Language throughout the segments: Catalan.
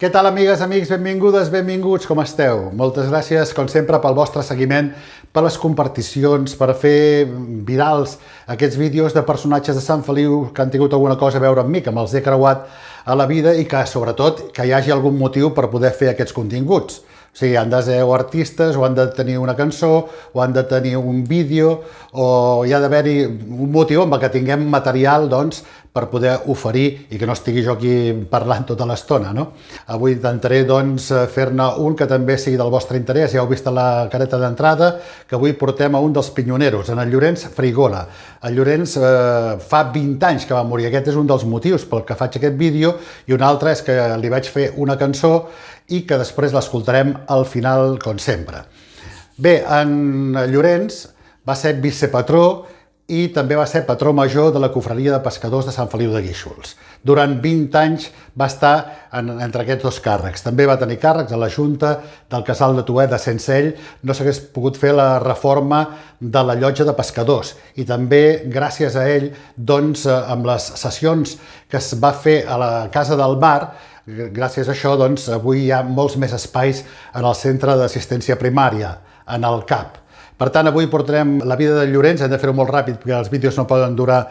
Què tal, amigues, amics? Benvingudes, benvinguts, com esteu? Moltes gràcies, com sempre, pel vostre seguiment, per les comparticions, per fer virals aquests vídeos de personatges de Sant Feliu que han tingut alguna cosa a veure amb mi, que me'ls he creuat a la vida i que, sobretot, que hi hagi algun motiu per poder fer aquests continguts. O sigui, han de ser o artistes, o han de tenir una cançó, o han de tenir un vídeo, o hi ha d'haver-hi un motiu amb el que tinguem material, doncs, per poder oferir i que no estigui jo aquí parlant tota l'estona, no? Avui intentaré, doncs, fer-ne un que també sigui del vostre interès. Ja heu vist a la careta d'entrada que avui portem a un dels pinyoneros, en el Llorenç Frigola. El Llorenç fa 20 anys que va morir. Aquest és un dels motius pel que faig aquest vídeo, i un altre és que li vaig fer una cançó i que després l'escoltarem al final, com sempre. Bé, en Llorenç va ser vicepatró i també va ser patró major de la Cofreria de Pescadors de Sant Feliu de Guíxols. Durant 20 anys va estar entre aquests dos càrrecs. També va tenir càrrecs a la Junta del Casal de Tuet, de sense ell no s'hagués pogut fer la reforma de la llotja de pescadors. I també, gràcies a ell, doncs, amb les sessions que es va fer a la Casa del Mar, gràcies a això, doncs, avui hi ha molts més espais en el centre d'assistència primària, en el CAP. Per tant, avui portarem la vida del Llorenç. Hem de fer-ho molt ràpid perquè els vídeos no poden durar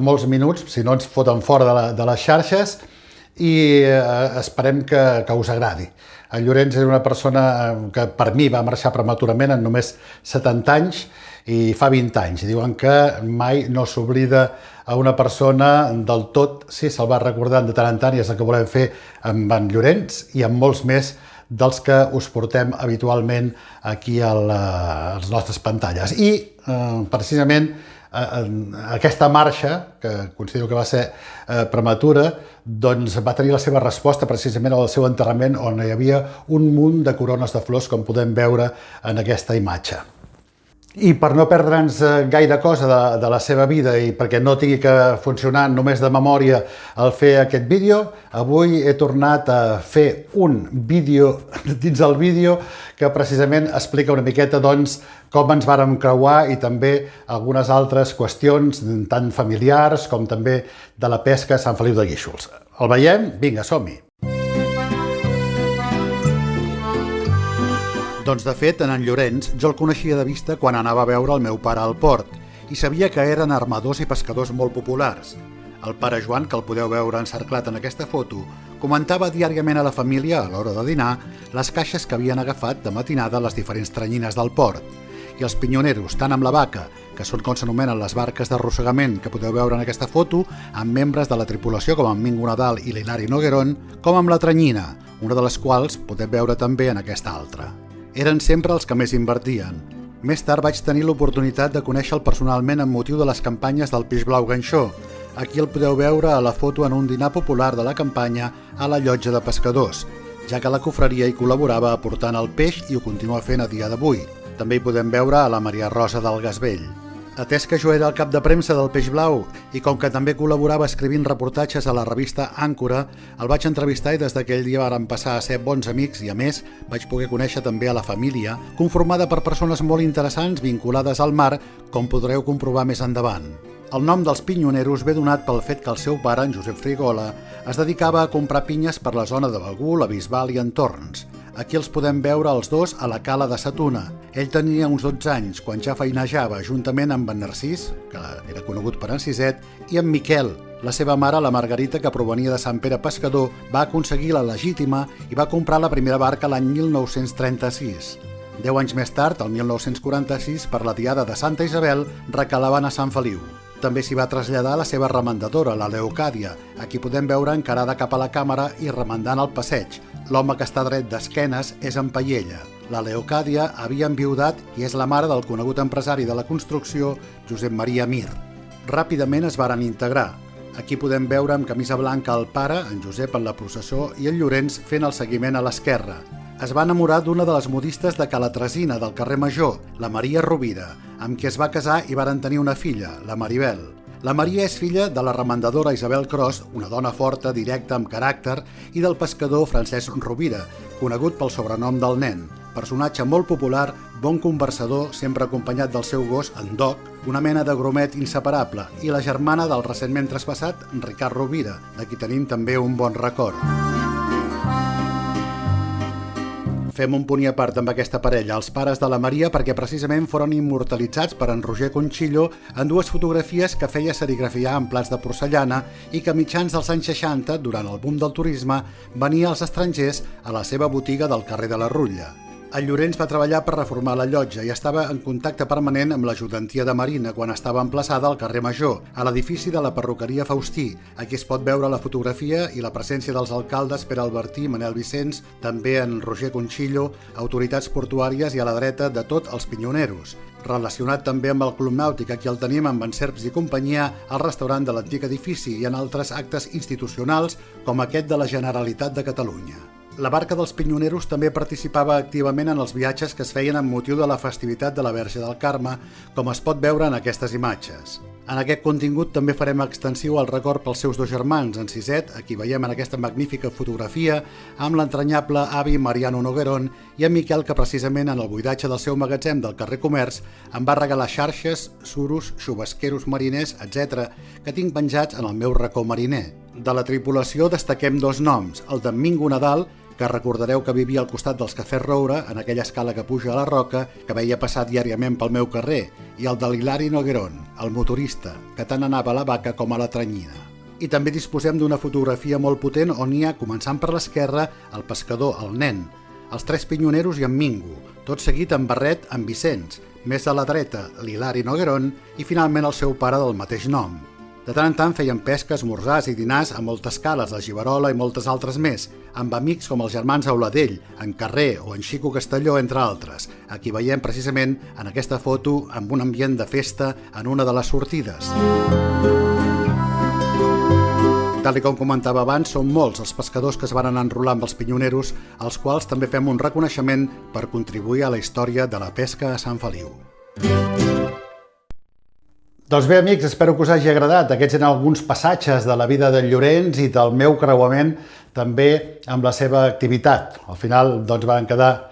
molts minuts, si no ens foten fora de les xarxes, i esperem que us agradi. El Llorenç és una persona que per mi va marxar prematurament en només 70 anys i fa 20 anys. Diuen que mai no s'oblida a una persona del tot, sí, se'l va recordant de tant en tant, i és el que volem fer amb en Llorenç i amb molts més dels que us portem habitualment aquí a les nostres pantalles. I, precisament, aquesta marxa, que considero que va ser prematura, doncs va tenir la seva resposta precisament al seu enterrament, on hi havia un munt de corones de flors, com podem veure en aquesta imatge. I per no perdre'ns gaire cosa de la seva vida i perquè no tingui que funcionar només de memòria al fer aquest vídeo, avui he tornat a fer un vídeo dins el vídeo que precisament explica una miqueta, doncs, com ens vàrem creuar i també algunes altres qüestions tant familiars com també de la pesca a Sant Feliu de Guíxols. El veiem? Vinga, som-hi! Doncs, de fet, en Llorenç jo el coneixia de vista quan anava a veure el meu pare al port i sabia que eren armadors i pescadors molt populars. El pare Joan, que el podeu veure encerclat en aquesta foto, comentava diàriament a la família, a l'hora de dinar, les caixes que havien agafat de matinada a les diferents tranyines del port. I els pinyoneros, tant amb la vaca, que són com s'anomenen les barques d'arrossegament que podeu veure en aquesta foto, amb membres de la tripulació com en Mingo Nadal i l'Hilari Noguerón, com amb la tranyina, una de les quals podem veure també en aquesta altra. Eren sempre els que més invertien. Més tard vaig tenir l'oportunitat de conèixer-lo personalment amb motiu de les campanyes del peix blau ganxó. Aquí el podeu veure a la foto en un dinar popular de la campanya a la llotja de pescadors, ja que la cofreria hi col·laborava aportant el peix i ho continua fent a dia d'avui. També hi podem veure a la Maria Rosa del Gasvell. Atès que jo era el cap de premsa del Peix Blau i com que també col·laborava escrivint reportatges a la revista Àncora, el vaig entrevistar i des d'aquell dia vàrem passar a ser bons amics i, a més, vaig poder conèixer també a la família, conformada per persones molt interessants vinculades al mar, com podreu comprovar més endavant. El nom dels pinyoneros ve donat pel fet que el seu pare, en Josep Frigola, es dedicava a comprar pinyes per la zona de Begur, la Bisbal i entorns. Aquí els podem veure els dos a la cala de Satuna. Ell tenia uns 12 anys quan ja feinejava juntament amb en Narcís, que era conegut per en Ciset, i en Miquel. La seva mare, la Margarita, que provenia de Sant Pere Pescador, va aconseguir la legítima i va comprar la primera barca l'any 1936. 10 anys més tard, el 1946, per la diada de Santa Isabel, recalaven a Sant Feliu. També s'hi va traslladar la seva remendadora, la Leocàdia. Aquí podem veure encarada cap a la càmera i remendant el passeig. L'home que està dret d'esquenes és en Paiella. La Leocàdia havia enviudat i és la mare del conegut empresari de la construcció, Josep Maria Mir. Ràpidament es varen integrar. Aquí podem veure amb camisa blanca el pare, en Josep en la processó, i el Llorenç fent el seguiment a l'esquerra. Es va enamorar d'una de les modistes de Calatresina, del carrer Major, la Maria Rovira, amb qui es va casar i varen tenir una filla, la Maribel. La Maria és filla de la remendadora Isabel Cros, una dona forta, directa, amb caràcter, i del pescador Francesc Rovira, conegut pel sobrenom del nen. Personatge molt popular, bon conversador, sempre acompanyat del seu gos, en Doc, una mena de gromet inseparable, i la germana del recentment traspassat, Ricard Rovira, de qui tenim també un bon record. Fem un punt i a part amb aquesta parella, els pares de la Maria, perquè precisament foren immortalitzats per en Roger Conchillo en dues fotografies que feia serigrafiar en plats de porcellana i que a mitjans dels anys 60, durant el boom del turisme, venia als estrangers a la seva botiga del carrer de la Rutlla. El Llorenç va treballar per reformar la llotja i estava en contacte permanent amb l'ajudantia de Marina quan estava emplaçada al carrer Major, a l'edifici de la perruqueria Faustí. Aquí es pot veure la fotografia i la presència dels alcaldes Pere Albertí, Manel Vicenç, també en Roger Conchillo, autoritats portuàries i a la dreta de tot els pinyoneros. Relacionat també amb el Club Nàutic, aquí el tenim amb en Serps i companyia, al restaurant de l'antic edifici i en altres actes institucionals com aquest de la Generalitat de Catalunya. La barca dels pinyoneros també participava activament en els viatges que es feien amb motiu de la festivitat de la Verge del Carme, com es pot veure en aquestes imatges. En aquest contingut també farem extensiu el record pels seus dos germans, en Siset, a qui veiem en aquesta magnífica fotografia, amb l'entranyable avi Mariano Noguerón, i en Miquel, que precisament en el buidatge del seu magatzem del carrer Comerç em va regalar xarxes, suros, xubasqueros mariners, etc., que tinc penjats en el meu racó mariner. De la tripulació destaquem dos noms, el d'en Mingo Nadal, que recordareu que vivia al costat dels cafès Roure, en aquella escala que puja a la roca, que veia passar diàriament pel meu carrer, i el de l'Hilari Noguerón, el motorista, que tant anava a la vaca com a la tranyina. I també disposem d'una fotografia molt potent on hi ha, començant per l'esquerra, el pescador, el nen, els tres pinyoneros i en Mingo, tot seguit en barret en Vicenç, més a la dreta l'Hilari Noguerón i finalment el seu pare del mateix nom. De tant en tant feien pesca, esmorzars i dinars a moltes cales, a Giberola i moltes altres més, amb amics com els germans Auladell, en Carrer o en Xico Castelló, entre altres. Aquí veiem precisament en aquesta foto amb un ambient de festa en una de les sortides. Tal com comentava abans, són molts els pescadors que es van enrolar amb els pinyoneros, als quals també fem un reconeixement per contribuir a la història de la pesca a Sant Feliu. Doncs bé, amics, espero que us hagi agradat. Aquests eren alguns passatges de la vida del Llorenç i del meu creuament també amb la seva activitat. Al final doncs, van quedar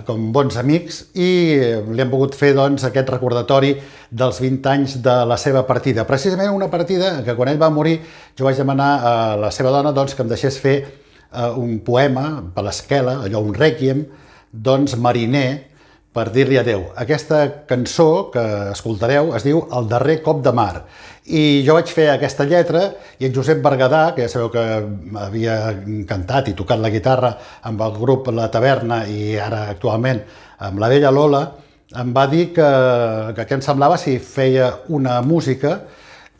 com bons amics i li hem pogut fer doncs, aquest recordatori dels 20 anys de la seva partida. Precisament una partida que quan ell va morir jo vaig demanar a la seva dona doncs, que em deixés fer un poema per l'esquela, allò un rèquiem, doncs mariner, per dir-li adeu. Aquesta cançó que escoltareu es diu El darrer cop de mar. I jo vaig fer aquesta lletra i en Josep Berguedà, que ja sabeu que havia cantat i tocat la guitarra amb el grup La Taverna i ara actualment amb la Vella Lola, em va dir que què em semblava si feia una música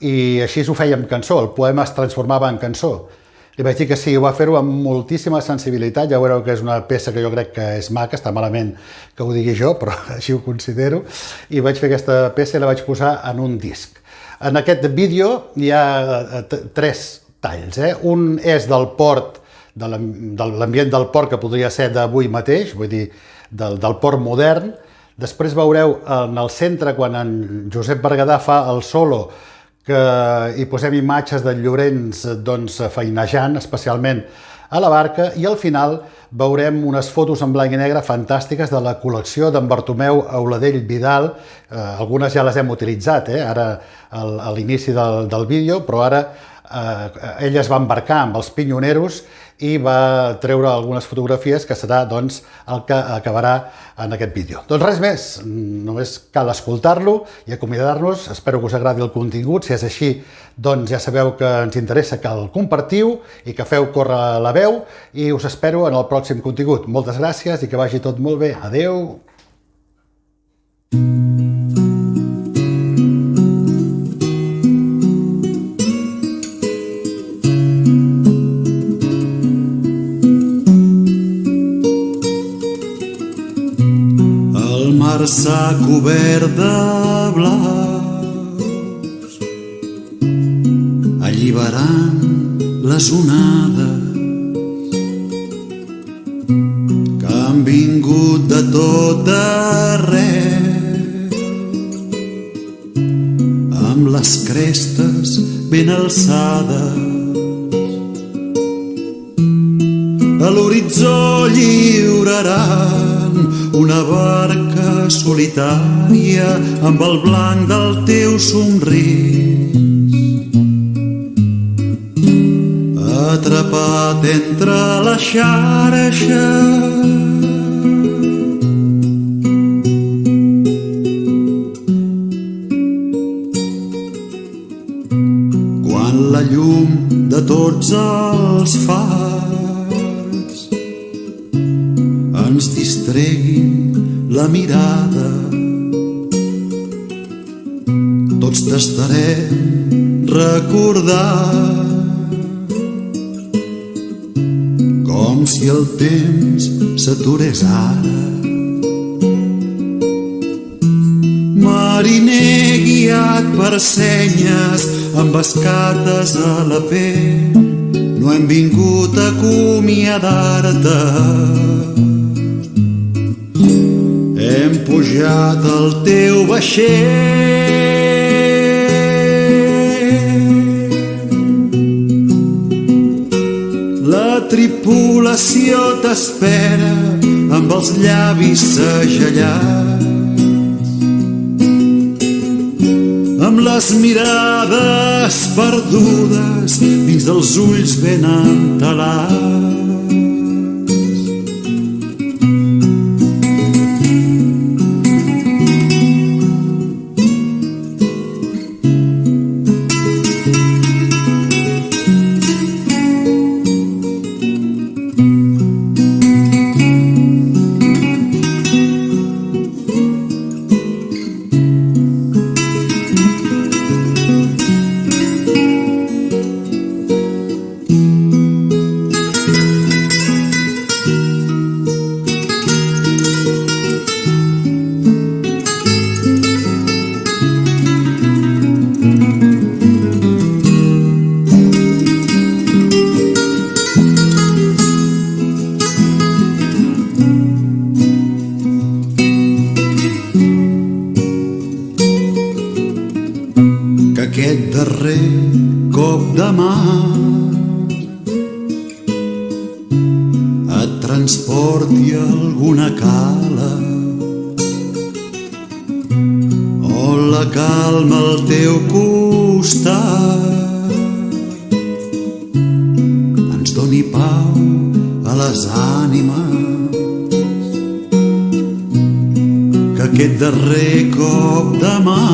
i així ho feia amb cançó, el poema es transformava en cançó. Li vaig dir que sí, ho va fer-ho amb moltíssima sensibilitat, ja veureu que és una peça que jo crec que és maca, està malament que ho digui jo, però així ho considero, i vaig fer aquesta peça i la vaig posar en un disc. En aquest vídeo hi ha 3 talls, un és del port, de l'ambient del port que podria ser d'avui mateix, vull dir, del port modern. Després veureu en el centre, quan en Josep Berguedà fa el solo, que hi posem imatges del Llorenç doncs, feinejant, especialment a la barca, i al final veurem unes fotos en blanc i negre fantàstiques de la col·lecció d'en Bartomeu Auladell Vidal. Algunes ja les hem utilitzat, ara a l'inici del vídeo, però ara ell es va embarcar amb els pinyoneros i va treure algunes fotografies que serà doncs, el que acabarà en aquest vídeo. Doncs res més, només cal escoltar-lo i acomiadar-nos. Espero que us agradi el contingut. Si és així, doncs ja sabeu que ens interessa que el compartiu i que feu córrer la veu i us espero en el pròxim contingut. Moltes gràcies i que vagi tot molt bé. Adeu! S'ha cobert de blaus, alliberant les onades que han vingut de tot arreu, amb les crestes ben alçades. A l'horitzó lliuraran una barca solitària amb el blanc del teu somrís, atrapat entre les xarxes quan la llum de tots els fars ens distreguin la mirada. Tots t'estarem recordant com si el temps s'aturés ara. Mariner guiat per senyes amb escates a la pell, no hem vingut a acomiadar-te. Hem pujat al teu vaixell. La tripulació t'espera amb els llavis segellats, amb les mirades perdudes dins dels ulls ben entelats. Aquest darrer cop de mà et transporti a alguna cala, on la calma al teu costat ens doni pau a les ànimes. Que aquest darrer cop de mà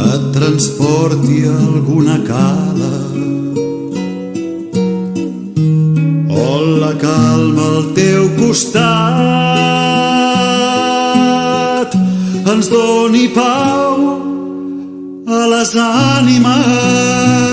et transporti a alguna cala, on la calma al teu costat ens doni pau a les ànimes.